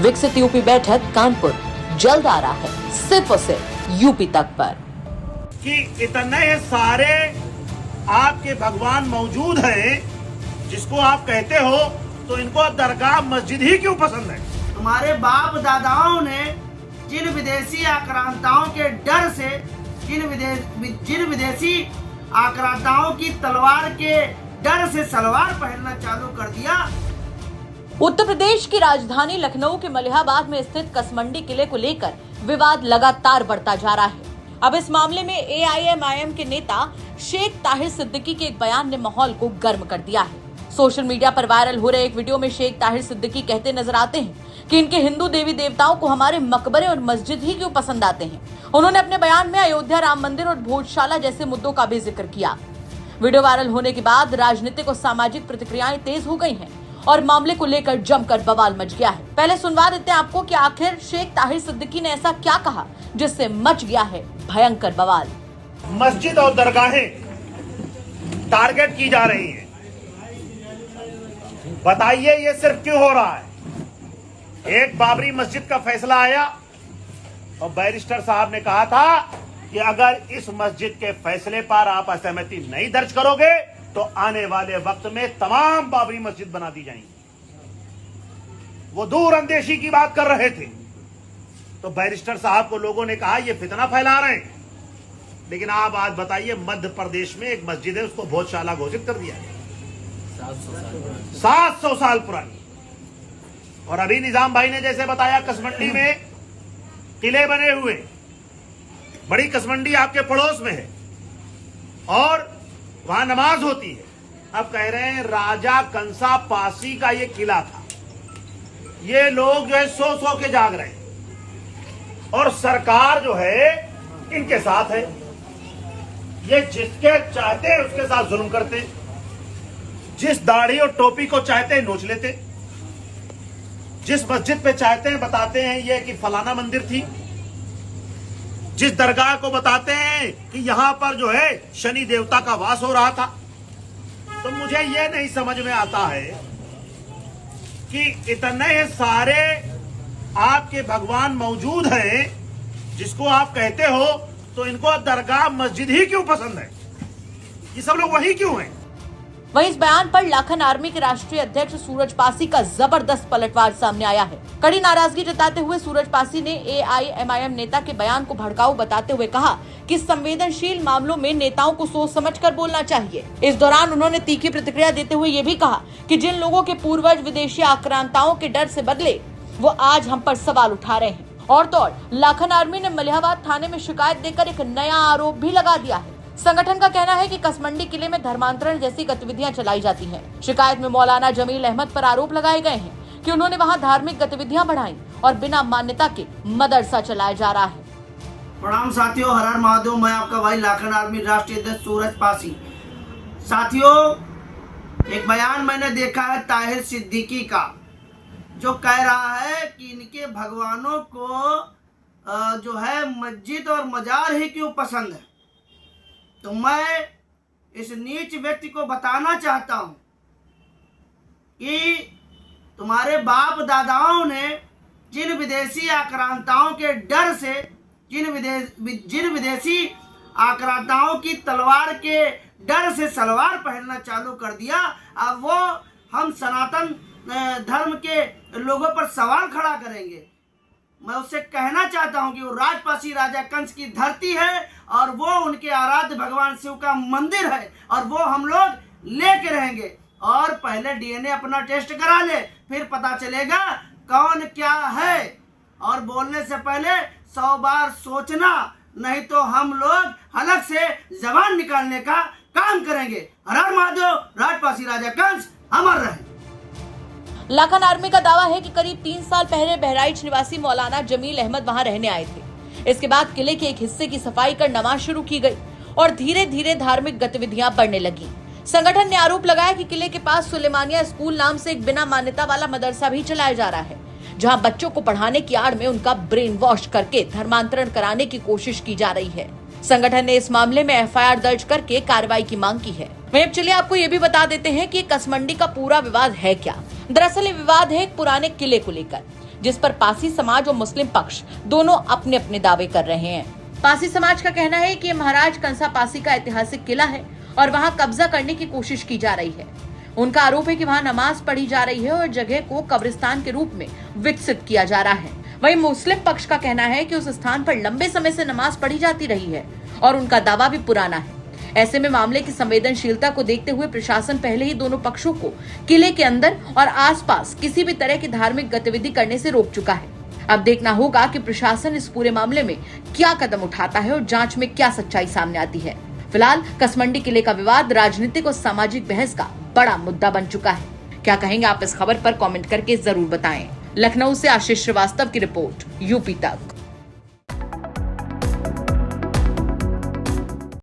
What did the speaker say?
विकसित यूपी बैठक कानपुर जल्द आ रहा है सिर्फ और सिर्फ यूपी तक पर। कि इतने सारे आपके भगवान मौजूद हैं जिसको आप कहते हो, तो इनको दरगाह मस्जिद ही क्यों पसंद है? हमारे बाप दादाओं ने जिन विदेशी आक्रांताओं के डर से जिन विदेशी आक्रांताओं की तलवार के डर से सलवार पहनना चालू कर दिया। उत्तर प्रदेश की राजधानी लखनऊ के मलिहाबाद में स्थित कसमंडी किले को लेकर विवाद लगातार बढ़ता जा रहा है। अब इस मामले में AIMIM के नेता शेख ताहिर सिद्दीकी के एक बयान ने माहौल को गर्म कर दिया है। सोशल मीडिया पर वायरल हो रहे एक वीडियो में शेख ताहिर सिद्दीकी कहते नजर आते हैं कि इनके हिंदू देवी देवताओं को हमारे मकबरे और मस्जिद ही क्यों पसंद आते हैं। उन्होंने अपने बयान में अयोध्या राम मंदिर और भोजशाला जैसे मुद्दों का भी जिक्र किया। वीडियो वायरल होने के बाद राजनीतिक और सामाजिक प्रतिक्रियाएं तेज हो गई हैं और मामले को लेकर जमकर बवाल मच गया है। पहले सुनवा देते हैं आपको कि आखिर शेख ताहिर सिद्दीकी ने ऐसा क्या कहा जिससे मच गया है भयंकर बवाल। मस्जिद और दरगाहें टारगेट की जा रही हैं, बताइए ये सिर्फ क्यों हो रहा है? एक बाबरी मस्जिद का फैसला आया और बैरिस्टर साहब ने कहा था कि अगर इस मस्जिद के फैसले पर आप असहमति नहीं दर्ज करोगे तो आने वाले वक्त में तमाम बाबरी मस्जिद बना दी जाएंगी। वो दूर अंदेशी की बात कर रहे थे, तो बैरिस्टर साहब को लोगों ने कहा ये फितना फैला रहे हैं। लेकिन आप आज बताइए, मध्य प्रदेश में एक मस्जिद है, उसको भोजशाला घोषित कर दिया है, 700 साल पुरानी। और अभी निजाम भाई ने जैसे बताया, कसमंडी में किले बने हुए, बड़ी कसमंडी आपके पड़ोस में है और वहां नमाज होती है। अब कह रहे हैं राजा कंसा पासी का ये किला था, ये लोग जो है सो के जाग रहे हैं और सरकार जो है इनके साथ है। ये जिसके चाहते हैं उसके साथ जुल्म करते, जिस दाढ़ी और टोपी को चाहते हैं नोच लेते, जिस मस्जिद पे चाहते हैं बताते हैं ये कि फलाना मंदिर थी, जिस दरगाह को बताते हैं कि यहां पर जो है शनि देवता का वास हो रहा था। तो मुझे ये नहीं समझ में आता है कि इतने सारे आपके भगवान मौजूद हैं जिसको आप कहते हो, तो इनको दरगाह मस्जिद ही क्यों पसंद है? ये सब लोग वही क्यों हैं? वहीं इस बयान पर लाखन आर्मी के राष्ट्रीय अध्यक्ष सूरज पासी का जबरदस्त पलटवार सामने आया है। कड़ी नाराजगी जताते हुए सूरज पासी ने AIMIM नेता के बयान को भड़काऊ बताते हुए कहा कि संवेदनशील मामलों में नेताओं को सोच समझकर बोलना चाहिए। इस दौरान उन्होंने तीखी प्रतिक्रिया देते हुए ये भी कहा कि जिन लोगों के पूर्वज विदेशी आक्रांताओं के डर से बदले, वो आज हम पर सवाल उठा रहे हैं। और तो और लाखन आर्मी ने मलिहाबाद थाने में शिकायत देकर एक नया आरोप भी लगा दिया है। संगठन का कहना है कि कसमंडी किले में धर्मांतरण जैसी गतिविधियां चलाई जाती हैं। शिकायत में मौलाना जमील अहमद पर आरोप लगाए गए हैं कि उन्होंने वहां धार्मिक गतिविधियां बढ़ाई और बिना मान्यता के मदरसा चलाया जा रहा है। प्रणाम साथियों, हर हर महादेव। मैं आपका भाई लाखन आर्मी राष्ट्रीय अध्यक्ष सूरज पासी। साथियों, एक बयान मैंने देखा है ताहिर सिद्दीकी का, जो कह रहा है कि इनके भगवानों को जो है मस्जिद और मजार ही क्यों पसंद है। तो मैं इस नीच व्यक्ति को बताना चाहता हूं कि तुम्हारे बाप दादाओं ने जिन विदेशी आक्रांताओं के डर से जिन विदेशी आक्रांताओं की तलवार के डर से सलवार पहनना चालू कर दिया, अब वो हम सनातन धर्म के लोगों पर सवाल खड़ा करेंगे। मैं उससे कहना चाहता हूं कि वो राजपासी राजा कंस की धरती है और वो उनके आराध्य भगवान शिव का मंदिर है और वो हम लोग लेके रहेंगे। और पहले DNA अपना टेस्ट करा ले, फिर पता चलेगा कौन क्या है। और बोलने से पहले 100 बार सोचना, नहीं तो हम लोग हलक से जबान निकालने का काम करेंगे। हर हर महादेव, राजपासी राजा कंस अमर रहे। लाखन आर्मी का दावा है कि करीब 3 साल पहले बहराइच निवासी मौलाना जमील अहमद वहां रहने आए थे। इसके बाद किले के एक हिस्से की सफाई कर नमाज शुरू की गई और धीरे धीरे धार्मिक गतिविधियां बढ़ने लगी। संगठन ने आरोप लगाया कि किले के पास सुलेमानिया स्कूल नाम से एक बिना मान्यता वाला मदरसा भी चलाया जा रहा है, जहां बच्चों को पढ़ाने की आड़ में उनका ब्रेन वॉश करके धर्मांतरण कराने की कोशिश की जा रही है। संगठन ने इस मामले में FIR दर्ज करके कार्रवाई की मांग की है। वहीं अब चलिए आपको ये भी बता देते हैं कि कसमंडी का पूरा विवाद है क्या। दरअसल ये विवाद है एक पुराने किले को लेकर। जिस पर पासी समाज और मुस्लिम पक्ष दोनों अपने अपने दावे कर रहे हैं। पासी समाज का कहना है कि महाराज कंसा पासी का ऐतिहासिक किला है और वहां कब्जा करने की कोशिश की जा रही है। उनका आरोप है कि वहां नमाज पढ़ी जा रही है और जगह को कब्रिस्तान के रूप में विकसित किया जा रहा है। वहीं मुस्लिम पक्ष का कहना है कि उस स्थान पर लंबे समय से नमाज पढ़ी जाती रही है और उनका दावा भी पुराना है। ऐसे में मामले की संवेदनशीलता को देखते हुए प्रशासन पहले ही दोनों पक्षों को किले के अंदर और आसपास किसी भी तरह की धार्मिक गतिविधि करने से रोक चुका है। अब देखना होगा कि प्रशासन इस पूरे मामले में क्या कदम उठाता है और जांच में क्या सच्चाई सामने आती है। फिलहाल कसमंडी किले का विवाद राजनीतिक और सामाजिक बहस का बड़ा मुद्दा बन चुका है। क्या कहेंगे आप इस खबर पर कमेंट करके जरूर बताएं। लखनऊ से आशीष श्रीवास्तव की रिपोर्ट, यूपी तक।